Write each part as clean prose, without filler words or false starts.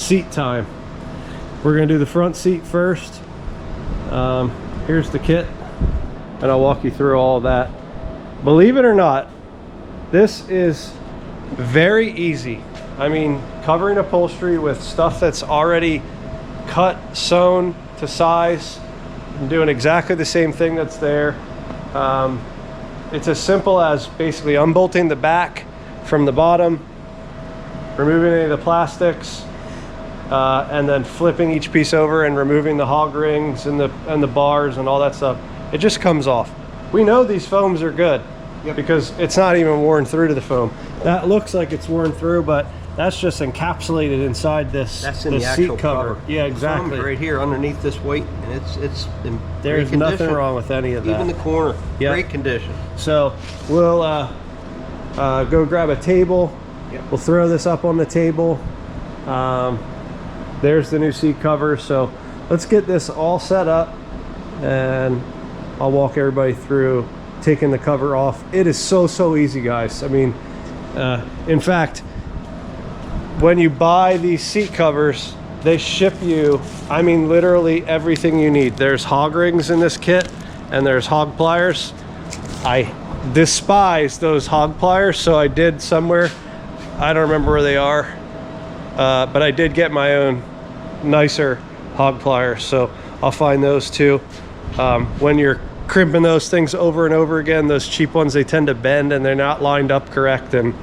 seat time. We're gonna do the front seat first. Here's the kit, and I'll walk you through all of that. Believe it or not, this is very easy. I mean, covering upholstery with stuff that's already cut, sewn to size, I'm doing exactly the same thing that's there. It's as simple as basically unbolting the back from the bottom, removing any of the plastics, and then flipping each piece over and removing the hog rings and the bars and all that stuff. It just comes off. We know these foams are good because it's not even worn through to the foam. That looks like it's worn through, but that's just encapsulated inside this. That's in the actual seat cover. Yeah, exactly. Right here underneath this weight, and it's in There's great nothing condition. wrong with any of that. Even the corner, Yep. great condition. So we'll go grab a table. Yep. We'll throw this up on the table. There's the new seat cover. So let's get this all set up, and I'll walk everybody through taking the cover off. It is so easy, guys. I mean, in fact, when you buy these seat covers, they ship you, I mean, literally everything you need. There's hog rings in this kit, and there's hog pliers. I despise those hog pliers, so I did somewhere, I don't remember where they are, but I did get my own nicer hog pliers, so I'll find those too. When you're crimping those things over and over again, those cheap ones, they tend to bend and they're not lined up correct, and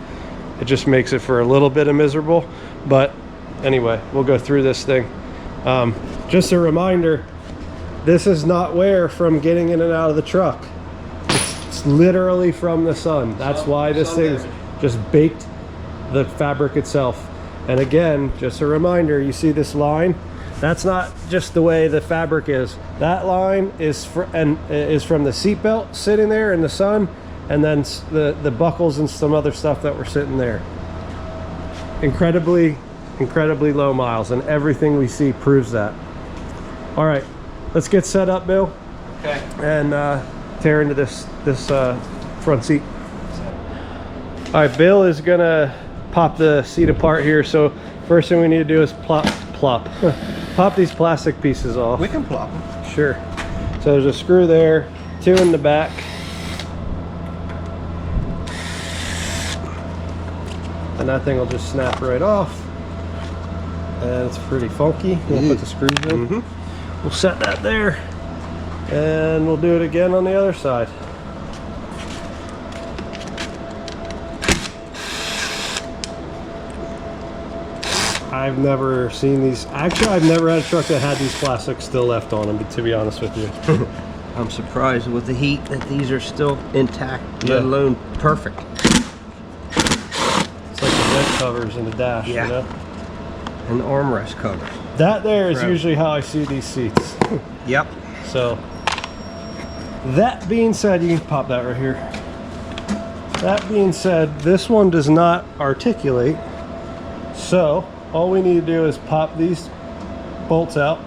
it just makes it for a little bit of miserable. But anyway, we'll go through this thing. Just a reminder, this is not wear from getting in and out of the truck. It's literally from the sun. That's why this thing's just baked the fabric itself. And again, just a reminder, you see this line? That's not just the way the fabric is. That line is from the seat belt sitting there in the sun, and then the buckles and some other stuff that were sitting there. Incredibly low miles, and everything we see proves that. All right, let's get set up, Bill. Okay. And tear into this front seat. All right, Bill is gonna pop the seat apart here. So first thing we need to do is pop these plastic pieces off. We can plop them. Sure. So there's a screw there, two in the back. And that thing will just snap right off. And it's pretty funky. We'll put the screws in. We'll set that there. And we'll do it again on the other side. I've never seen these. Actually, I've never had a truck that had these plastics still left on them, to be honest with you. I'm surprised with the heat that these are still intact, Yeah. let alone perfect. It's like the vent covers in the dash, Yeah. you know? And the armrest covers. That there is Right. usually how I see these seats. Yep. So, that being said, you can pop that right here. That being said, this one does not articulate. So, all we need to do is pop these bolts out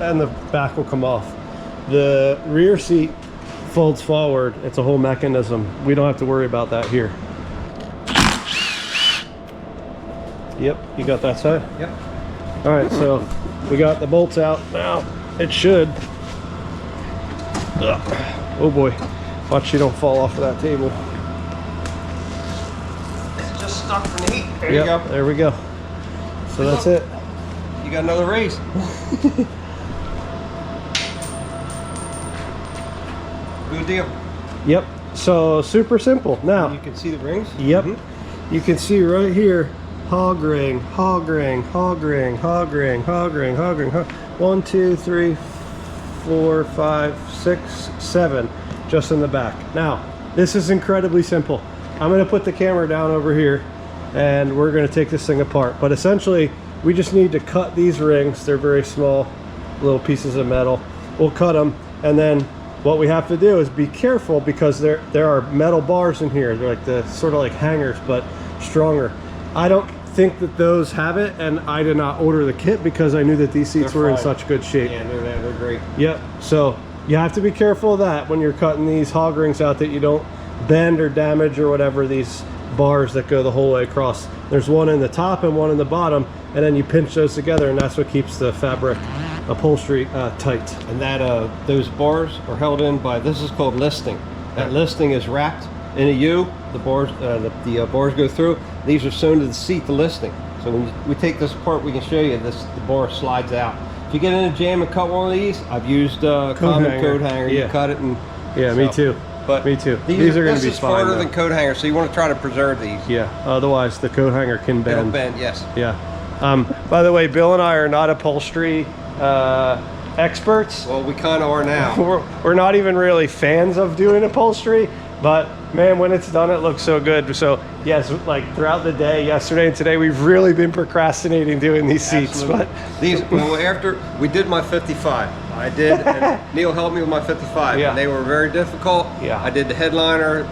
and the back will come off. The rear seat folds forward. It's a whole mechanism. We don't have to worry about that here. Yep, you got that side? Yep. All right, so we got the bolts out. Now it should. Ugh. Oh boy, watch you don't fall off of that table. It's just stuck from the heat. There Yep, you go. there we go. So that's it. You got another raise. Good deal. Yep, so super simple. Now, You can see the rings? yep, you can see right here, hog ring, hog ring, hog ring, hog ring, hog ring, hog ring, hog. 1, 2, 3, 4, 5, 6, 7, just in the back. Now, this is incredibly simple. I'm gonna put the camera down over here and we're gonna take this thing apart. But essentially, we just need to cut these rings. They're very small, little pieces of metal. We'll cut them, and then what we have to do is be careful because there are metal bars in here. They're like the sort of like hangers, but stronger. I don't think that those have it, and I did not order the kit because I knew that these seats were in such good shape. Yeah, they're great. Yep, so you have to be careful of that when you're cutting these hog rings out, that you don't bend or damage or whatever these bars that go the whole way across. There's one in the top and one in the bottom, and then you pinch those together, and that's what keeps the fabric upholstery tight. And that those bars are held in by, this is called listing. That listing is wrapped in a U. The bars bars go through. These are sewn to the seat, the listing. So when we take this apart, we can show you this. The bar slides out. If you get in a jam and cut one of these, I've used common coat hanger. Yeah. You cut it and Me too. But me too. These are going to be This is fine. harder than coat hanger, so you want to try to preserve these. Yeah. Otherwise, the coat hanger can bend. It'll bend, yes. Yeah. By the way, Bill and I are not upholstery experts. Well, we kind of are now. We're not even really fans of doing upholstery, but man, when it's done, it looks so good. So yes, like throughout the day, yesterday and today, we've really been procrastinating doing these seats. Absolutely. But These, well, after we did my 55, I did, and Neil helped me with my 55, Yeah. and they were very difficult. Yeah. I did the headliner,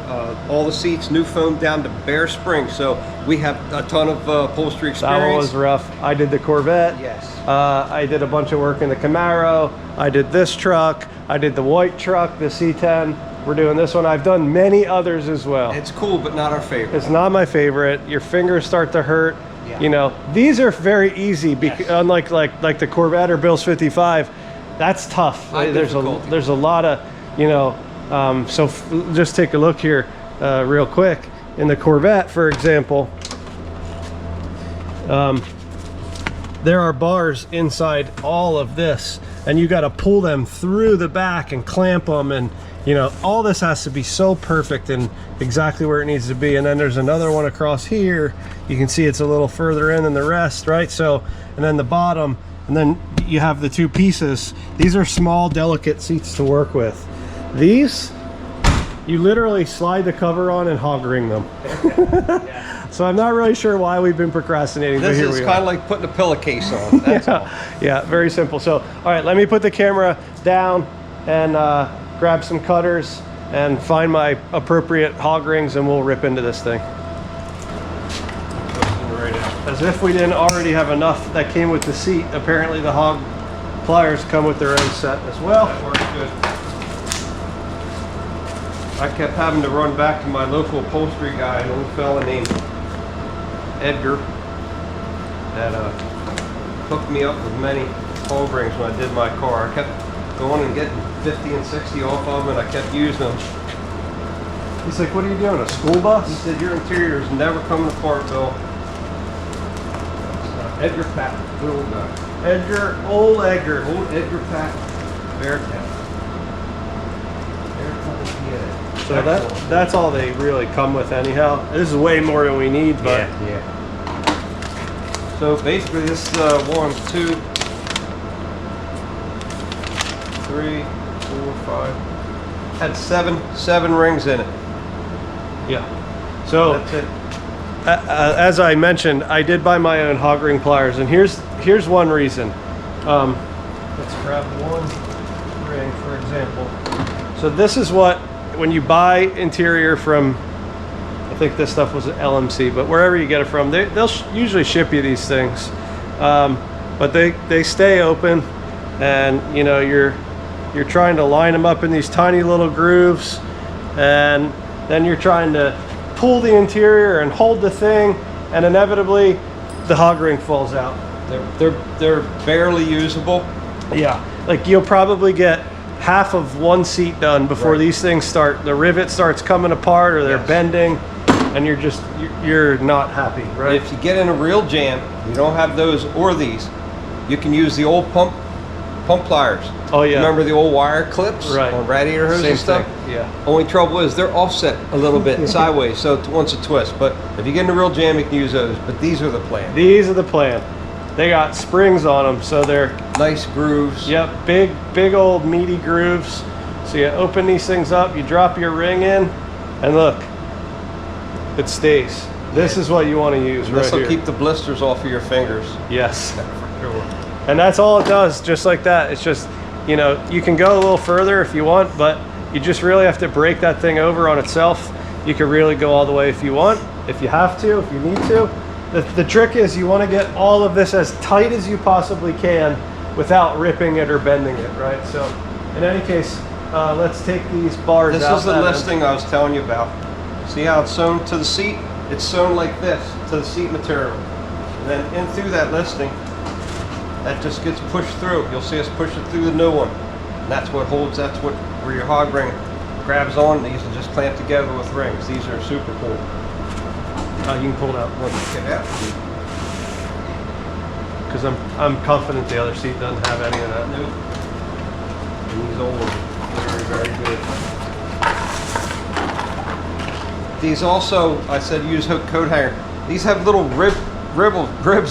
all the seats, new foam down to bare springs, so we have a ton of upholstery experience. that one was rough. I did the Corvette. Yes. I did a bunch of work in the Camaro. I did this truck. I did the white truck, the C10. We're doing this one. I've done many others as well. It's cool, but not our favorite. It's not my favorite. Your fingers start to hurt. Yeah. You know, these are very easy. Yes. Unlike like the Corvette or Bill's 55, that's tough. High difficulty. There's a lot of, you know. Just take a look here, real quick. In the Corvette, for example, there are bars inside all of this, and you got to pull them through the back and clamp them, and you know, all this has to be so perfect and exactly where it needs to be. And then there's another one across here. You can see it's a little further in than the rest, right? So, and then the bottom, and then you have the two pieces. These are small, delicate seats to work with. These, you literally slide the cover on and hog ring them. So I'm not really sure why we've been procrastinating, but This here is we are. kind of like putting a pillowcase on. That's all. Yeah, very simple. So, all right, let me put the camera down and grab some cutters and find my appropriate hog rings, and we'll rip into this thing. As if we didn't already have enough that came with the seat. Apparently the hog pliers come with their own set as well. That works good. I kept having to run back to my local upholstery guy, an old fella named Edgar, that hooked me up with many hog rings when I did my car. I kept going and getting 50 and 60 off of them, and I kept using them. He's like, what are you doing, a school bus? He said, your interior is never coming apart, Bill. Edgar Patton, good old guy. Old Edgar. Old Edgar Patton, Bearcat. So that's all they really come with anyhow. This is way more than we need, but yeah. So basically this is 1, 2, 3, 4, 5. Had seven rings in it. yeah. So That's it. as I mentioned, I did buy my own hog ring pliers, and here's one reason. Let's grab one ring, for example. So this is what, when you buy interior from, I think this stuff was at LMC, but wherever you get it from, they'll usually ship you these things. But they stay open, and you know, you're trying to line them up in these tiny little grooves, and then you're trying to pull the interior and hold the thing, and inevitably the hog ring falls out. They're barely usable. Yeah, like you'll probably get half of one seat done before Right. these things start, the rivet starts coming apart, or they're Yes. bending, and you're not happy, right? If you get in a real jam, you don't have those or these, you can use the old pump pliers. Oh, yeah. Remember the old wire clips Right. on radiator hose Same and stuff? thing, yeah. Only trouble is they're offset a little bit sideways, so it wants a twist. But if you get in a real jam, you can use those. But these are the plan. These are the plan. They got springs on them, so they're, Nice grooves. yep, big old meaty grooves. So you open these things up, you drop your ring in, and look, it stays. This is what you want to use right This will here. keep the blisters off of your fingers. Yes. And that's all it does, just like that. It's just, you know, you can go a little further if you want, but you just really have to break that thing over on itself. You can really go all the way if you want, if you have to, if you need to. The trick is you want to get all of this as tight as you possibly can without ripping it or bending it, right? So in any case, let's take these bars This out. is the that end. listing I was telling you about. See how it's sewn to the seat? it's sewn like this to the seat material. And then in through that listing, that just gets pushed through. You'll see us push it through the new one. And that's what holds, that's what, where your hog ring grabs on these and just clamp together with rings. These are super cool. You can pull it out. Get out. Because I'm confident the other seat doesn't have any of that. Nope. And these old ones, very, very good. These also, I said use hook coat hanger. These have little ribs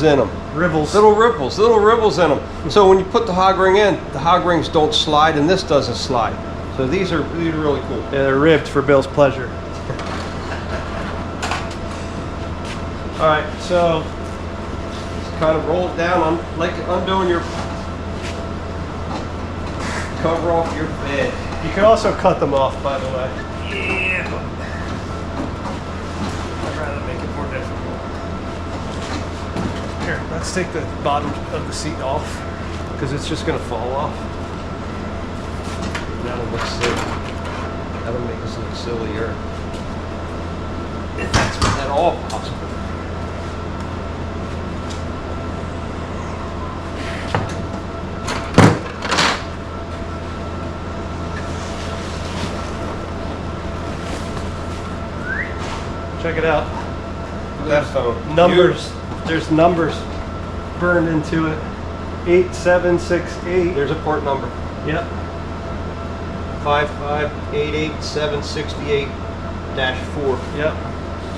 in them. Ribbles. Little ribbles in them. So when you put the hog ring in, the hog rings don't slide and this doesn't slide. So these are really cool. Yeah, they're ribbed for Bill's pleasure. All right, so Just kind of roll it down, like undoing your cover off your bed. you can also cut them off, by the way. Yeah. I'd rather make it more difficult. Here, let's take the bottom of the seat off because it's just gonna fall off. That'll look silly. That'll make us look sillier. If that's at all possible. Check it out. That phone. Numbers. There's numbers burned into it. 8768. There's a port number. Yep. 5588768-4. Yep.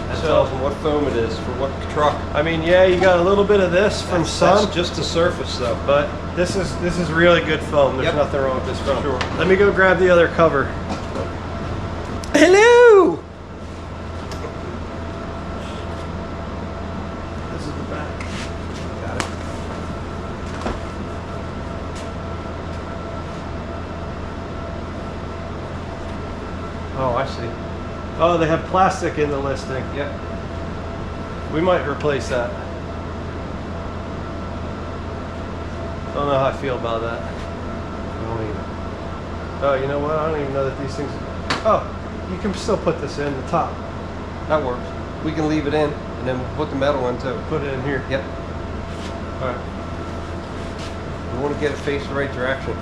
That So- tells them what foam it is for what truck. I mean, yeah, you got a little bit of this from some, That's just the surface though. but this is really good foam. There's Yep. nothing wrong with this foam. Sure. Let me go grab the other cover. Hello. This is the back. Got it. Oh, I see. Oh, they have plastic in the listing. Yep. We might replace that. Don't know how I feel about that. I don't even. Oh, you know what? I don't even know that these things. Oh, you can still put this in the top. That works. We can leave it in and then we'll put the metal in too. Put it in here. Yep. All right. We want to get it face the right direction.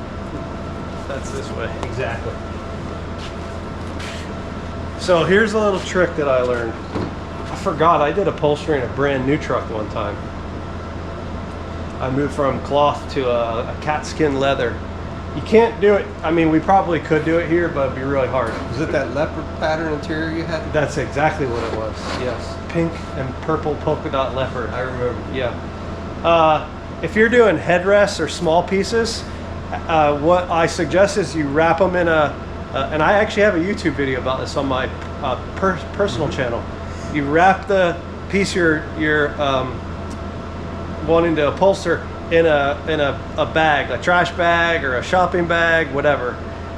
That's this way. Exactly. So here's a little trick that I learned. I forgot I did upholstery in a brand new truck one time. I moved from cloth to a cat skin leather. You can't do it. I mean, we probably could do it here, but it'd be really hard. Is it that leopard pattern interior you had? That's exactly what it was. Yes, pink and purple polka dot leopard. I remember. Yeah. If you're doing headrests or small pieces, what I suggest is you wrap them in a, and I actually have a YouTube video about this on my personal channel. You wrap the piece you're wanting to upholster in a bag, a trash bag or a shopping bag, whatever,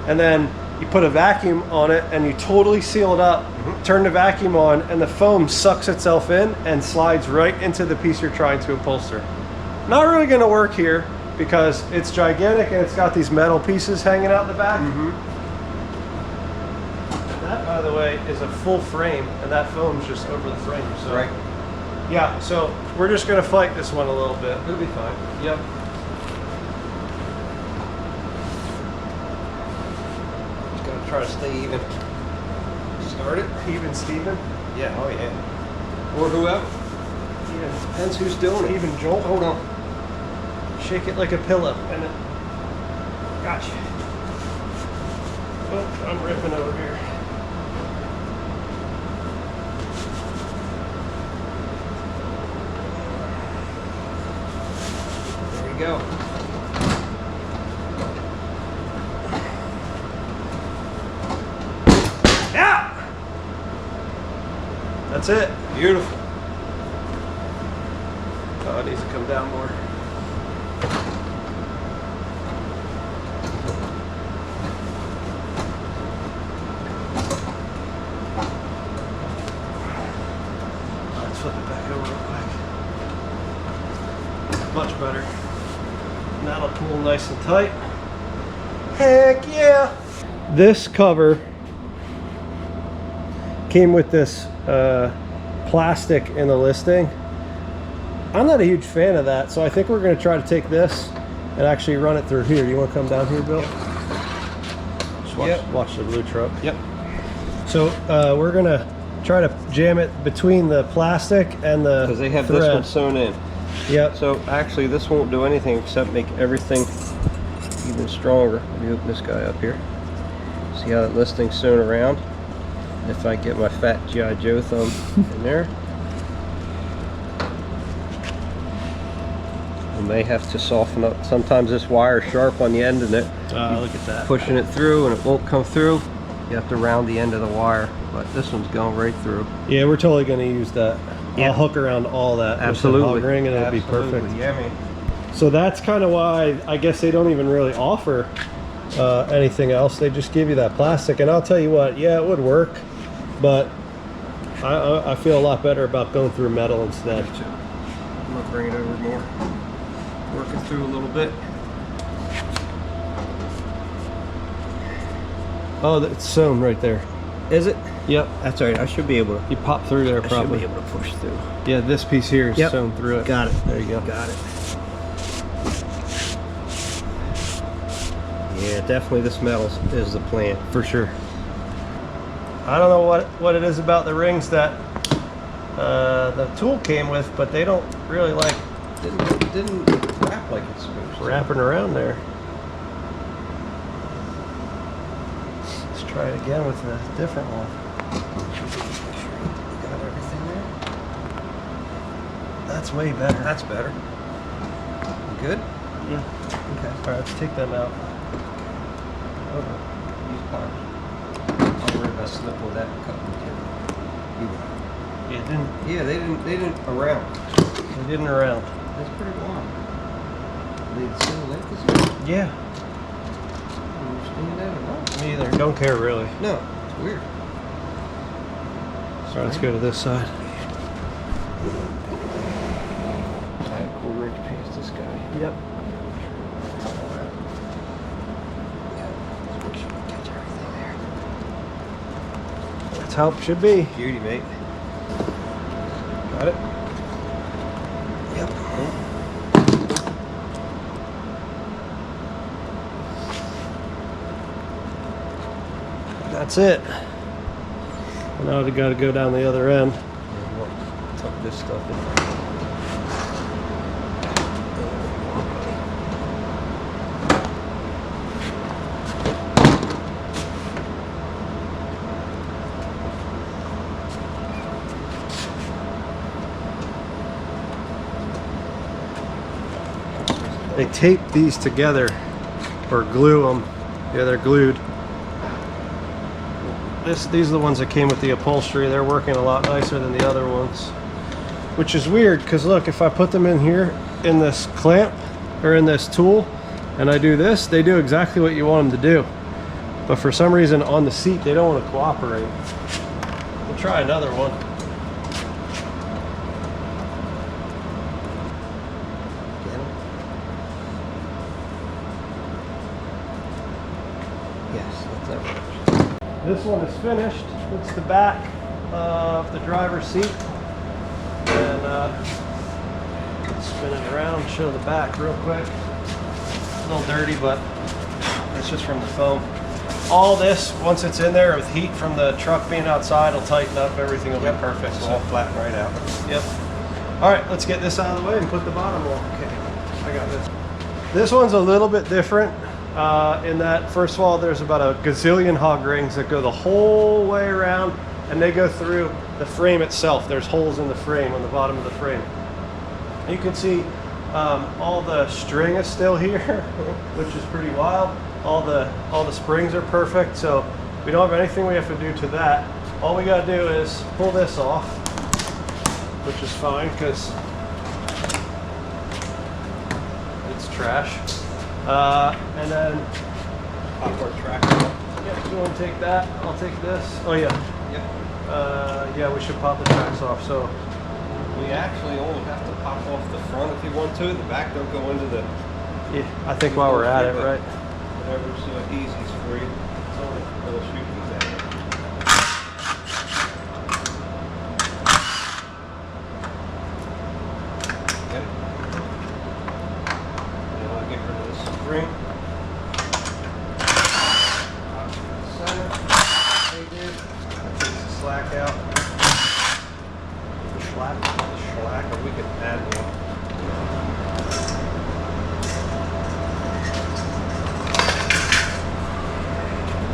and then you put a vacuum on it and you totally seal it up. Turn the vacuum on, and the foam sucks itself in and slides right into the piece you're trying to upholster. Not really going to work here because it's gigantic and it's got these metal pieces hanging out the back. And that, by the way, is a full frame, and that foam's just over the frame. So, Right. yeah. So we're just going to fight this one a little bit. It'll be fine. Yep. Just gotta try to stay even. Start it. Even Steven. Yeah. Oh yeah. Or whoever. Even, Depends who's doing it. even Joel. Hold on. Shake it like a pillow. And then, gotcha. Oh, I'm ripping over here. There we go. Yeah! That's it. Beautiful. Oh, it needs to come down more. Let's flip it back over real quick. Much better. And that'll pull nice and tight. Heck yeah! This cover came with this plastic in the listing. I'm not a huge fan of that, so I think we're going to try to take this and actually run it through here. You want to come down here, Bill? Just watch the blue truck. Yep. So we're going to try to jam it between the plastic and the Because they have thread. this one sewn in. Yep. So actually this won't do anything except make everything even stronger. Let me open this guy up here. See how that listing's sewn around? If I get my fat G.I. Joe thumb in there. I may have to soften up. Sometimes this wire is sharp on the end and it Look at that. pushing it through and it won't come through. You have to round the end of the wire, but this one's going right through. Yeah, we're totally going to use that. Yeah. I'll hook around all that with the Absolutely. hog ring and it'll Absolutely. be perfect. Yeah, man. So that's kind of why I guess they don't even really offer anything else. They just give you that plastic. And I'll tell you what, yeah, it would work, but I feel a lot better about going through metal instead. I'm gonna bring it over more. Working through a little bit. Oh, it's sewn right there. Is it? Yep. That's all right. I should be able to. You pop through there I should probably. be able to push through. Yeah, this piece here is Yep. sewn through it. Got it. There you go. Got it. Yeah, definitely this metal is the plan. For sure. I don't know what it is about the rings that the tool came with, but they don't really like Didn't wrap like it's supposed to. wrapping around there. Let's try it again with a different one. Got everything there. That's way better. That's better. Good. Yeah. Okay. All right, let's take them out. Use pliers. I'll worry about slipping with that and cutting material. It didn't. Yeah, they didn't around. It didn't around. That's pretty long. They the same length as you? Yeah. I don't understand that at all. Me either. Don't care really. No, it's weird. All right, let's go to this side. I had a cool wrench past this guy. Yep. Make sure we catch everything there. That's how it should be. Beauty, mate. Got it. Yep. That's it. Now we got to go down the other end. Tuck this stuff in. They tape these together or glue them. Yeah, they're glued. These are the ones that came with the upholstery. They're working a lot nicer than the other ones, which is weird because look, if I put them in here in this clamp or in this tool and I do this, they do exactly what you want them to do. But for some reason on the seat, they don't want to cooperate. We'll try another one. Yes, that's that. This one is finished. It's the back of the driver's seat. And let's spin it around, show the back real quick. A little dirty, but it's just from the foam. All this, once it's in there with heat from the truck being outside, will tighten up. Everything will be perfect. It's all flatten right out. Yep. All right, let's get this out of the way and put the bottom on. Okay, I got this. This one's a little bit different in that, first of all, there's about a gazillion hog rings that go the whole way around, and they go through the frame itself. There's holes in the frame, on the bottom of the frame. You can see all the string is still here, which is pretty wild. All the springs are perfect, so we don't have anything we have to do to that. All we got to do is pull this off, which is fine because it's trash. And then Pop our tractor. yeah, you want to take that? I'll take this. Oh yeah, Yep. yeah, we should pop the tracks off. So We actually only have to pop off the front if you want to. The back don't go into the yeah, I think while we're at it, right? whatever's easiest for you. It's only a little shoot these out. ring. Center. They did. That takes the slack out. Slack, or we can add one.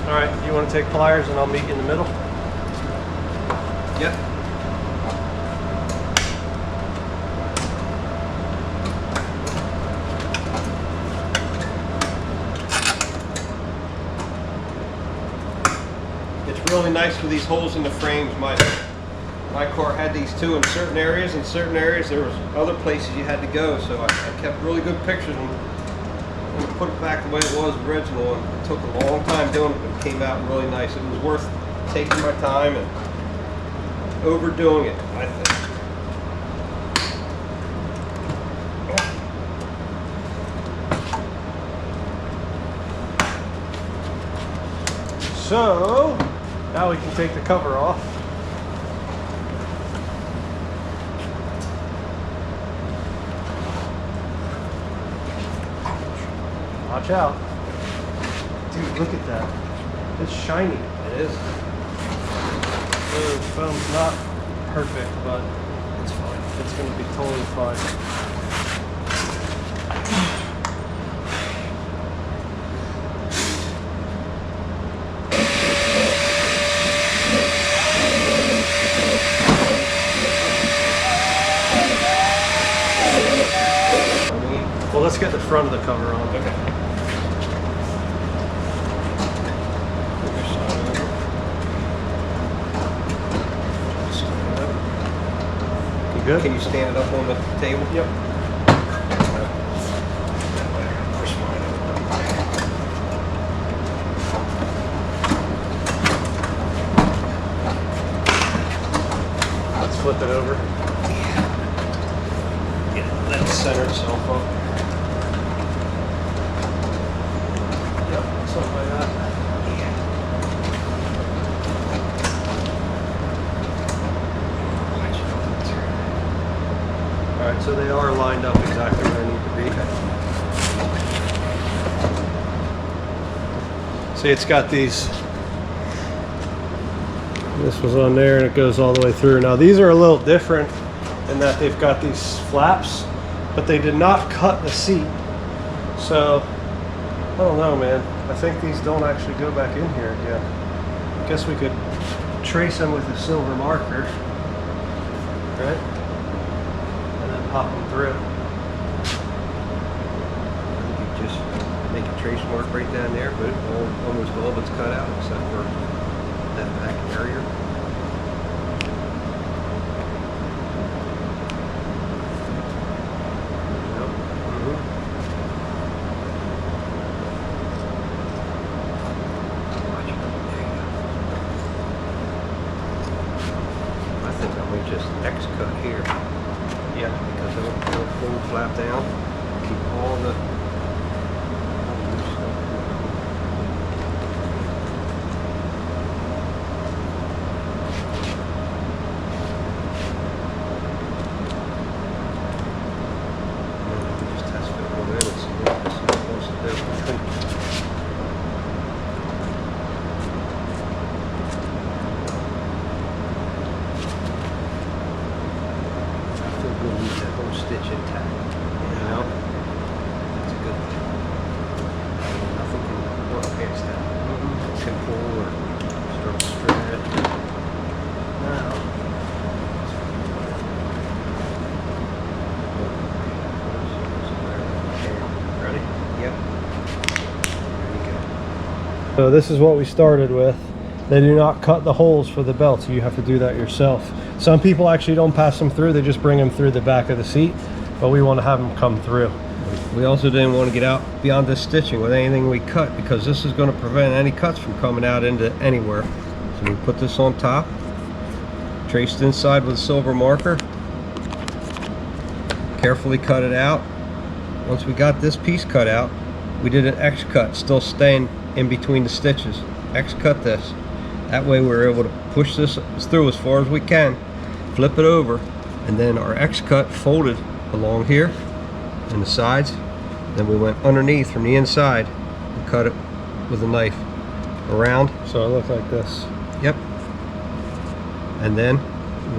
All right, you want to take pliers and I'll meet you in the middle? Yep. It's really nice for these holes in the frames. My car had these too in certain areas. In certain areas there was other places you had to go, so I kept really good pictures and put it back the way it was original. And it took a long time doing it, but it came out really nice. It was worth taking my time and overdoing it, I think. So now we can take the cover off. Watch out. Dude, look at that. It's shiny. It is. The foam's not perfect, but it's fine. It's going to be totally fine. Well, let's get the front of the cover on. Okay. You good? Can you stand it up on the table? Yep. Let's flip it over. Let it center itself up. Something like that. Alright, so they are lined up exactly where they need to be. See, it's got these. This was on there and it goes all the way through. Now these are a little different in that they've got these flaps, but they did not cut the seat. So, I don't know, man. I think these don't actually go back in here again. I guess we could trace them with a silver marker, right? And then pop them through. You could just make a trace mark right down there, but almost all of it's cut out except for that back area. Just X cut here. Yeah, because it'll fold flap down. Keep all the loose stuff. And then we can just test fit one in and see what this wants to do. Leave that whole stitch intact, you know? That's a good thing. Nothing can work past that. It can pull or start to stretch. Now, ready? Yep. There you go. So this is what we started with. They do not cut the holes for the belt, so you have to do that yourself. Some people actually don't pass them through, they just bring them through the back of the seat, but we want to have them come through. We also didn't want to get out beyond this stitching with anything we cut, because this is going to prevent any cuts from coming out into anywhere. So we put this on top, traced inside with a silver marker, carefully cut it out. Once we got this piece cut out, we did an X cut, still staying in between the stitches. X cut this. That way we're able to push this through as far as we can, flip it over, and then our X cut folded along here and the sides, Then we went underneath from the inside and cut it with a knife around. So it looked like this. Yep. And then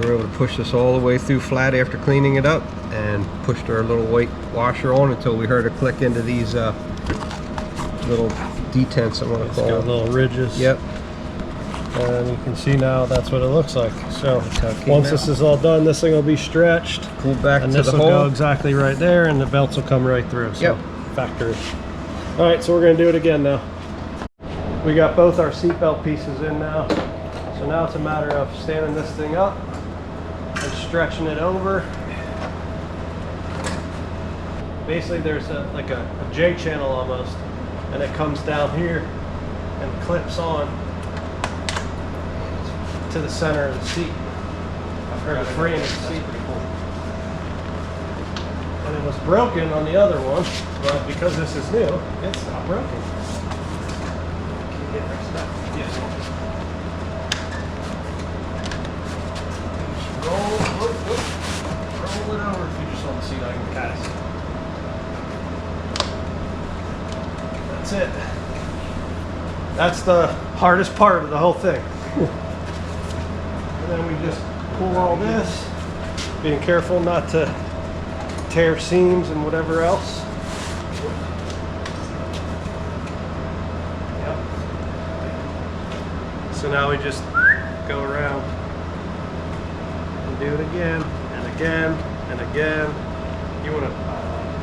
we were able to push this all the way through flat after cleaning it up, and pushed our little white washer on until we heard it click into these little detents, I want to It's call got them. little ridges. Yep. And you can see now that's what it looks like. So how it came once out. this is all done, this thing will be stretched. Pull back And to this the will go hole. exactly right there, and the belts will come right through. So Yep. factory. All right, so we're gonna do it again now. We got both our seatbelt pieces in now. So now it's a matter of standing this thing up and stretching it over. Basically there's like a J channel almost, and it comes down here and clips on to the center of the seat, or the frame of the seat. And it was broken on the other one, but because this is new, it's not broken. Can you get it fixed up? Yes. Just roll it over if you just want to see like a cast. That's it. That's the hardest part of the whole thing. And then we just pull all this, being careful not to tear seams and whatever else. Yep. So now we just go around and do it again and again and again. You want to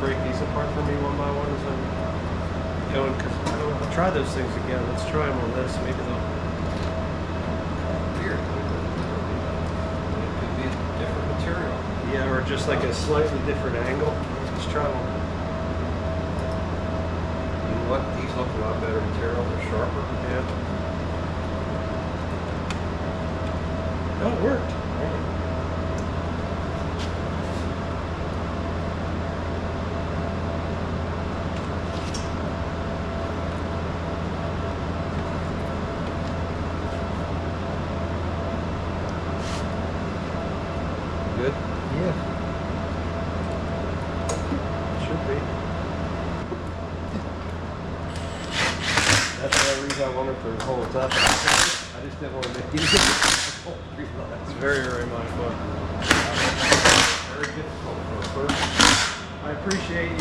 break these apart for me one by one as I'm going, because I don't know. I'll try those things again. Let's try them on this. Maybe they'll. Weird. It could be a different material. Yeah, or just like a slightly different angle. Let's try one. You know what? These look a lot better material. They're sharper. Yeah. Oh, it worked. Good? Yeah. Should be. That's the reason I wanted to hold it up. I just didn't want to make it easy. It's very, very much fun. Very difficult for a first. I appreciate you,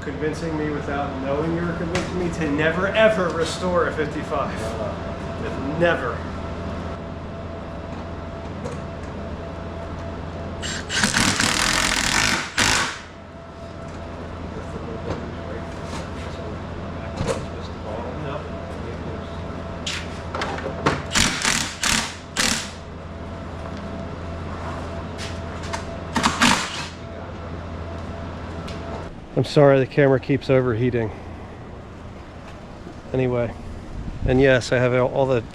convincing me without knowing you were convincing me to never ever restore a 55. Never. I'm sorry the camera keeps overheating. Anyway, and yes, I have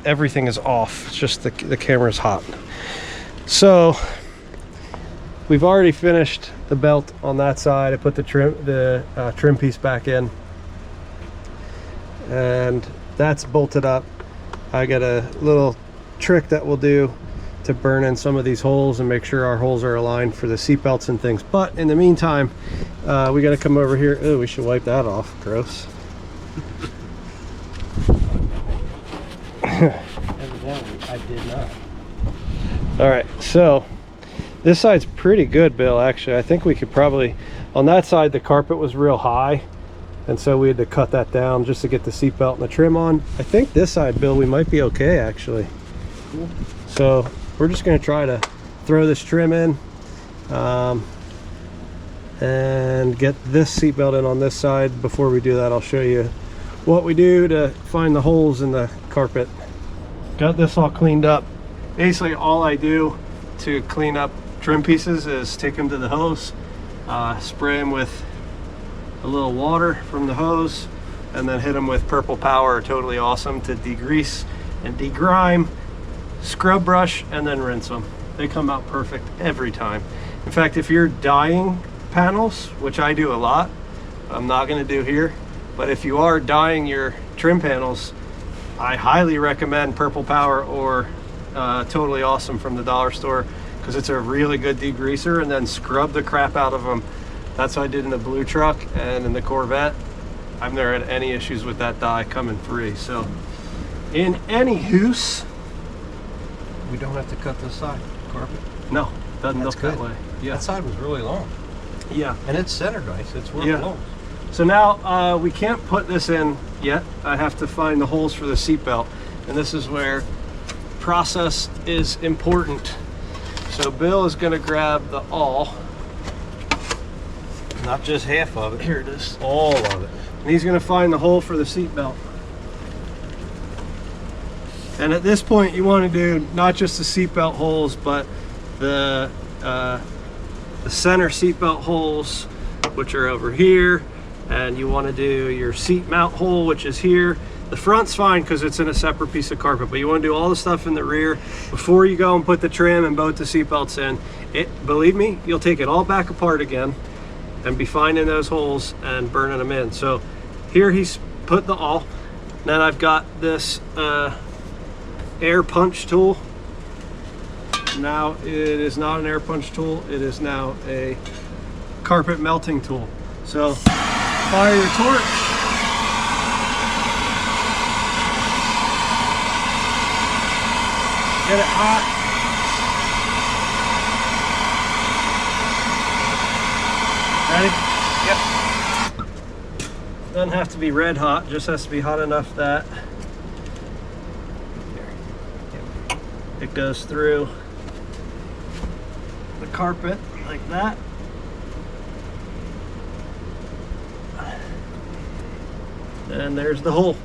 everything is off. It's just the camera's hot. So we've already finished the belt on that side. I put the trim piece back in, and that's bolted up. I got a little trick that we'll do to burn in some of these holes and make sure our holes are aligned for the seat belts and things. But in the meantime, we got to come over here. Oh, we should wipe that off. Gross. Evidently, I did not. All right, so this side's pretty good, Bill. Actually, I think we could probably, on that side, the carpet was real high, and so we had to cut that down just to get the seat belt and the trim on. I think this side, Bill, we might be okay, actually. Cool. So we're just going to try to throw this trim in and get this seat belt in on this side. Before we do that, I'll show you what we do to find the holes in the carpet. Got this all cleaned up. Basically, all I do to clean up trim pieces is take them to the hose, spray them with a little water from the hose, and then hit them with Purple Power Totally Awesome to degrease and degrime, scrub brush, and then rinse them. They come out perfect every time. In fact, if you're dyeing panels, which I do a lot, I'm not going to do here, but if you are dyeing your trim panels, I highly recommend Purple Power or Totally Awesome from the dollar store, because it's a really good degreaser, and then scrub the crap out of them That's what I did in the blue truck and in the Corvette. I've never had any issues with that die coming free. So in any hoose, We don't have to cut this side carpet. no, doesn't That's look that good. way. Yeah, That side was really long. yeah. And it's center, guys. It's where Yeah. it belongs. So now we can't put this in yet. I have to find the holes for the seatbelt. And this is where process is important. So Bill is gonna grab the awl. Not just half of it. Here it is. All of it. And he's gonna find the hole for the seatbelt. And at this point you wanna do not just the seatbelt holes, but the center seatbelt holes, which are over here. And you wanna do your seat mount hole, which is here. The front's fine because it's in a separate piece of carpet, but you want to do all the stuff in the rear before you go and put the trim and bolt the seatbelts in. Believe me, you'll take it all back apart again and be finding those holes and burning them in. So here he's put the awl. Then I've got this air punch tool. Now it is not an air punch tool. It is now a carpet melting tool. So fire your torch. Get it hot. Ready? Yep. Doesn't have to be red hot, just has to be hot enough that it goes through the carpet like that. And there's the hole.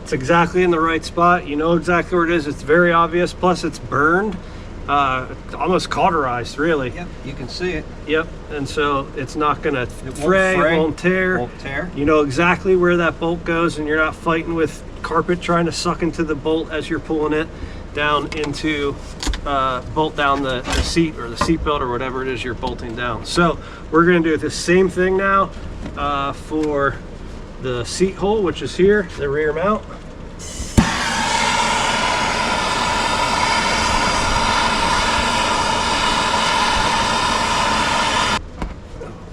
It's exactly in the right spot. You know exactly where it is. It's very obvious. Plus it's burned, almost cauterized really. Yep, you can see it. Yep. And so it's not gonna won't fray, fray, it won't tear. Won't tear. You know exactly where that bolt goes, and you're not fighting with carpet trying to suck into the bolt as you're pulling it down into bolt down the seat or the seat belt or whatever it is you're bolting down. So we're gonna do the same thing now for the seat hole, which is here, the rear mount.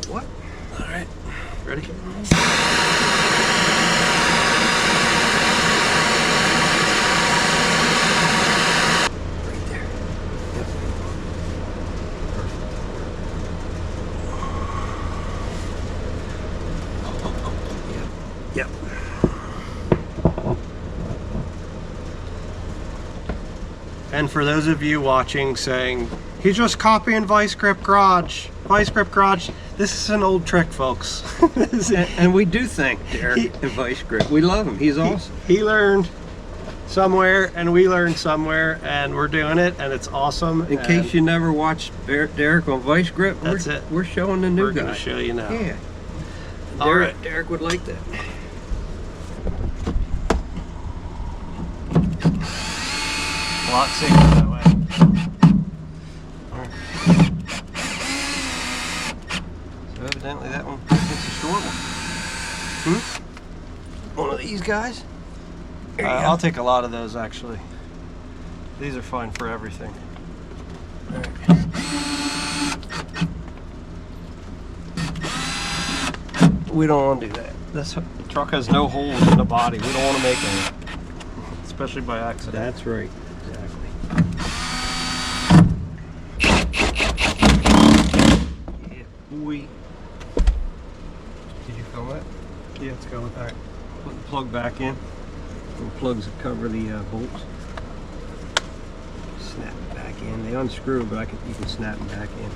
What? All right, ready? Right there. Yep. Yep. And for those of you watching saying, he's just copying Vice Grip Garage. Vice Grip Garage, this is an old trick, folks. And we do thank Derek and Vice Grip. We love him. He's awesome. He learned somewhere and we learned somewhere and we're doing it and it's awesome. In case you never watched Derek on Vice Grip, That's it. We're showing the new we're guy. gonna show you now. Yeah. All right. Derek would like that. A lot safer that way. So evidently that one gets a short one. One of these guys? There you go. I'll take a lot of those actually. These are fine for everything. We don't want to do that. This truck has no holes in the body. We don't want to make any, especially by accident. That's right. Exactly. Yeah, boy. Did you film that? Yeah, it's going back. Put the plug back in. Little plugs that cover the bolts. Snap it back in. They unscrew, but you can snap them back in.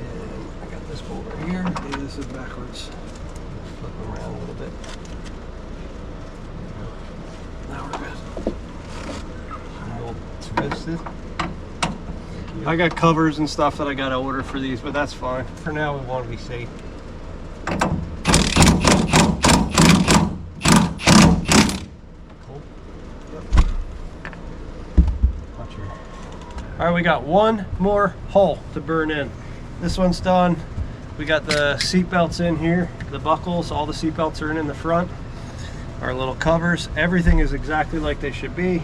And I got this bolt right here. Yeah, this is backwards. Flip them around a little bit. Now we're good. A little twisted. I got covers and stuff that I got to order for these, but that's fine. For now, we want to be safe. All right, we got one more hole to burn in. This one's done. We got the seat belts in here, the buckles, all the seat belts are in the front. Our little covers, everything is exactly like they should be.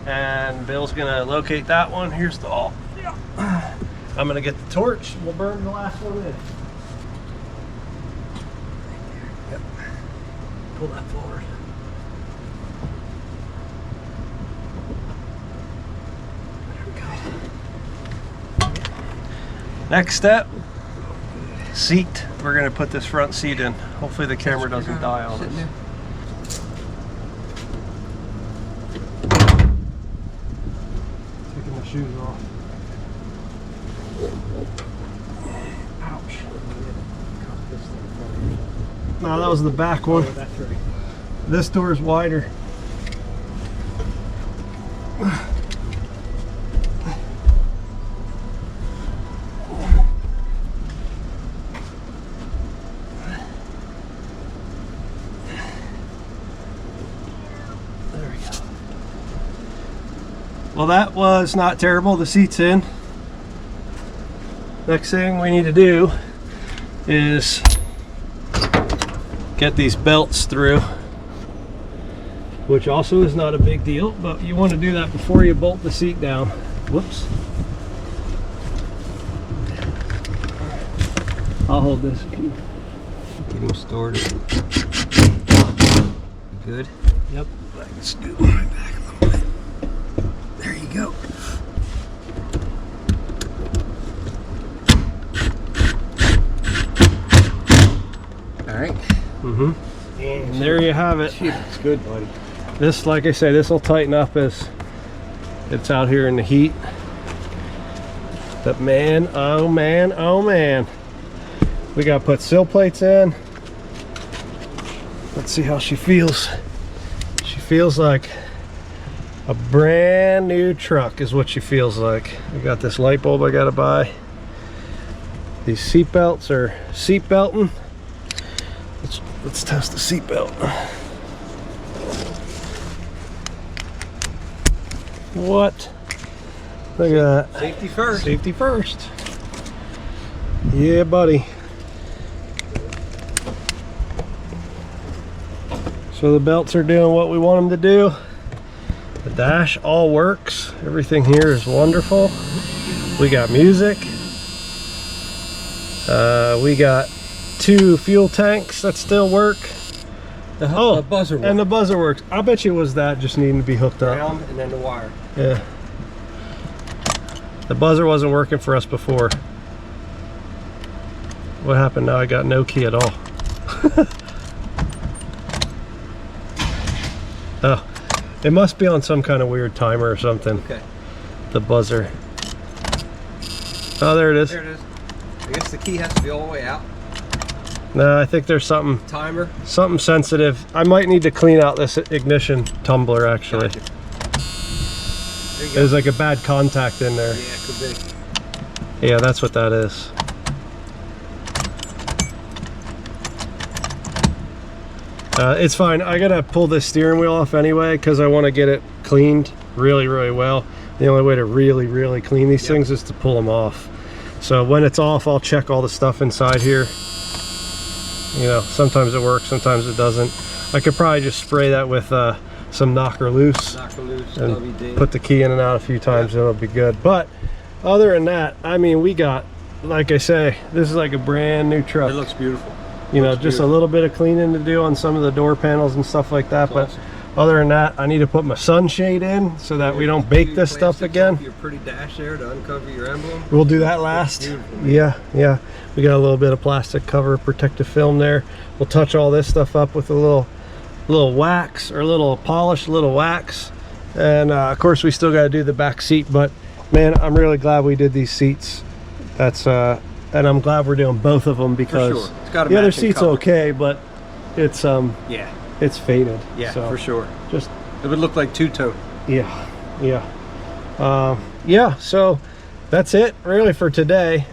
And Bill's gonna locate that one. Here's the awl. Yeah. I'm gonna get the torch. We'll burn the last one in. Yep. Pull that forward. There we go. Next step, seat. We're gonna put this front seat in. Hopefully the camera doesn't die on us. Taking the shoes off. Ouch. No, that was the back one. That's right. This door is wider. There we go. Well, that was not terrible. The seat's in. Next thing we need to do is get these belts through, which also is not a big deal, but you want to do that before you bolt the seat down. Whoops. I'll hold this. Get him stored. Good. Yep. I can scoot my back a little bit. There you go. All right. Mm-hmm. And there you have it. It's good, buddy. This, like I say, this will tighten up as it's out here in the heat. But man, oh man, oh man. We gotta put sill plates in. Let's see how she feels. She feels like a brand new truck is what she feels like. We got this light bulb I gotta buy. These seat belts are seat belting. Let's test the seat belt. What? Look at that. Safety first. Safety first. Yeah, buddy. So the belts are doing what we want them to do. The dash all works. Everything here is wonderful. We got music. We got 2 fuel tanks that still work. The buzzer and the buzzer works. I bet you it was that just needing to be hooked up. ground and then the wire. Yeah. The buzzer wasn't working for us before. What happened now? I got no key at all. Oh, it must be on some kind of weird timer or something. Okay. The buzzer. Oh, there it is. There it is. I guess the key has to be all the way out. No, I think there's something Timer. sensitive. I might need to clean out this ignition tumbler actually. Gotcha. There you go. There's like a bad contact in there. Yeah, it could be. Yeah, that's what that is. It's fine. I gotta pull this steering wheel off anyway because I want to get it cleaned really, really well. The only way to really, really clean these things is to pull them off. So when it's off, I'll check all the stuff inside here. You know, sometimes it works, sometimes it doesn't. I could probably just spray that with some knocker loose. Knocker loose, And WD. put the key in and out a few times, and it'll be good. But other than that, I mean, we got, like I say, this is like a brand new truck. It looks beautiful. You know, looks just a beautiful. little bit of cleaning to do on some of the door panels and stuff like that. But Awesome. other than that, I need to put my sunshade in so that we don't bake this stuff Plastics again. off your pretty dash there to uncover your emblem. We'll do that last. beautiful, man. Yeah. We got a little bit of plastic cover, protective film there. We'll touch all this stuff up with a little wax or a little polish, little wax. And of course, we still got to do the back seat. But man, I'm really glad we did these seats. That's and I'm glad we're doing both of them because sure. It's got a the other matching seat's color. okay, but it's Yeah, it's faded. yeah, So for sure. just It would look like two-tone. yeah. So that's it really for today.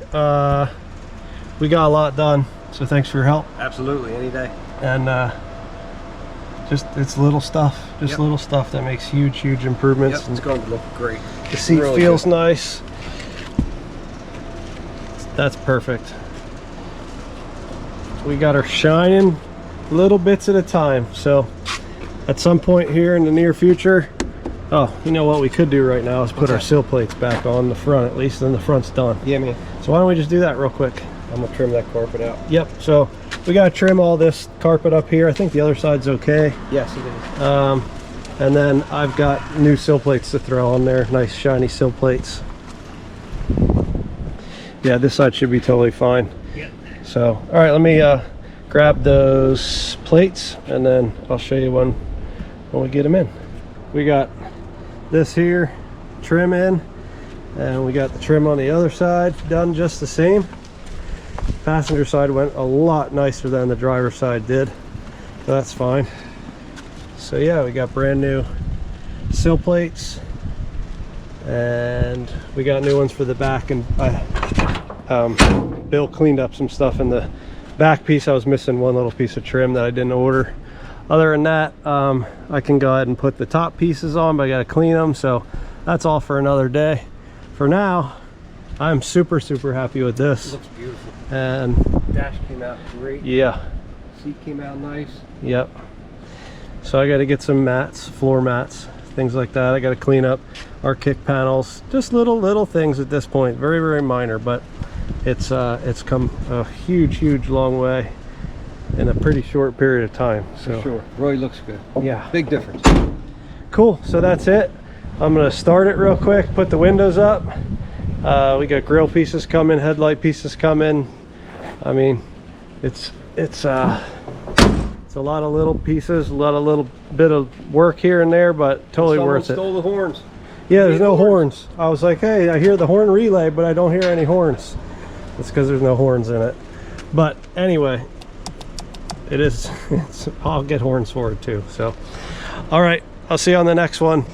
We got a lot done, so thanks for your help. Absolutely, any day. And just it's little stuff, Yep. little stuff that makes huge improvements. Yep, it's going to look great. The seat Really feels good. nice. That's perfect. We got her shining little bits at a time. So at some point here in the near future, Oh, you know what we could do right now is put our sill plates back on the front, at least, then the front's done. Yeah, man. So why don't we just do that real quick? I'm gonna trim that carpet out. Yep, so we gotta trim all this carpet up here. I think the other side's okay. Yes, it is. And then I've got new sill plates to throw on there. Nice shiny sill plates. Yeah, this side should be totally fine. Yeah. So, all right, let me grab those plates and then I'll show you when we get them in. We got this here trim in, and we got the trim on the other side done just the same. Passenger side went a lot nicer than the driver's side did, so that's fine. So yeah, we got brand new sill plates, and we got new ones for the back, and Bill cleaned up some stuff in the back piece. I was missing one little piece of trim that I didn't order. Other than that, I can go ahead and put the top pieces on, but I gotta clean them, so that's all for another day. For now, I'm super happy with this. It looks beautiful. And Dash came out great. yeah, Seat came out nice. yep. So I gotta get some mats, floor mats, things like that. I gotta clean up our kick panels. Just little things at this point, very minor, but it's come a huge long way in a pretty short period of time. So For sure. Really looks good. yeah, Big difference. cool. So that's it. I'm gonna start it real quick, put the windows up. We got grill pieces coming, headlight pieces coming. I mean, it's a lot of little pieces, a lot of little bit of work here and there, but totally Someone worth it. stole the horns. Yeah, there's Need no horns. horns. I was like, hey, I hear the horn relay, but I don't hear any horns. It's because there's no horns in it. But anyway, it is. I'll get horns for it too. So, all right, I'll see you on the next one.